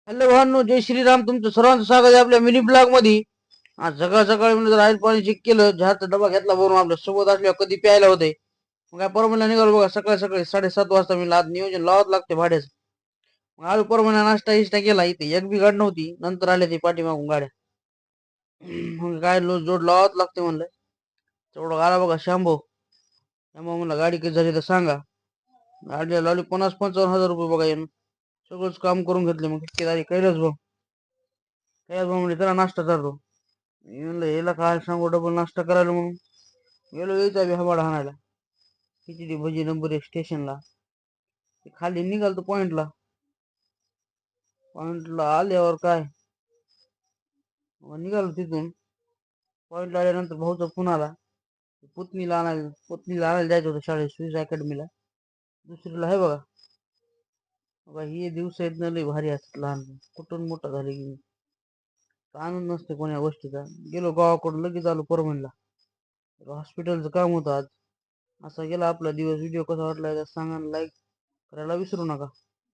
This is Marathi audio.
हॅलो भावांनो, जय श्रीराम. तुमचं सर्वांचं स्वागत आहे आपल्या मिनी ब्लॉग मध्ये. आज सकाळ सकाळी म्हणजे जर ऑइल पाणी चेक केलं, चहाचा डबा घेतला भरून आपल्या सोबत असल्यावर कधी प्यायला होते. मग काय परमला निघालो बघा सकाळी सकाळी 7:30 वाजता. मी आज नियोजन लावत लागते भाड्याचं. मग आलो परमला, नाश्ता इष्टा केला. इथे एक बी गाडी नव्हती. नंतर आले ते पाठीमागून गाड्या. मग काय जोड लावत लागते म्हणलं. तेवढं आला बघा शांभो. त्यामुळे म्हणलं गाडी कधी झाली तर सांगा. गाडीला लावली 50-55 हजार रुपये बघा येणं. सगळंच काम करून घेतले. मग किती झाली कैलास भाऊ. कैलास भाऊ म्हणजे त्याला नाश्ता करतो. मी म्हणलं याला काय सांगू डबल नाश्ता करायला म्हणून गेलो. यायचा बी हवाडा हाणायला. खिचडी भजी नंबर 1 स्टेशनला. खाली निघालतो पॉइंटला. पॉइंटला आल्यावर काय निघालो तिथून. पॉइंटला आल्यानंतर भाऊचा फोन आला. पुतणीला आणायला जायचं होतं शाळेत स्विस अकॅडमीला. दुसरीला आहे बघा. बघा हे दिवस आहेत ना लय भारी असतात. लहान कुठून मोठा झाले की आनंद नसते कोण्या गोष्टीचा. गेलो गावाकडून लगेच आलो परभणीला. हॉस्पिटलचं काम होतं आज. असा गेला आपला दिवस. व्हिडिओ कसा वाटला सांगा, लाईक करायला विसरू नका.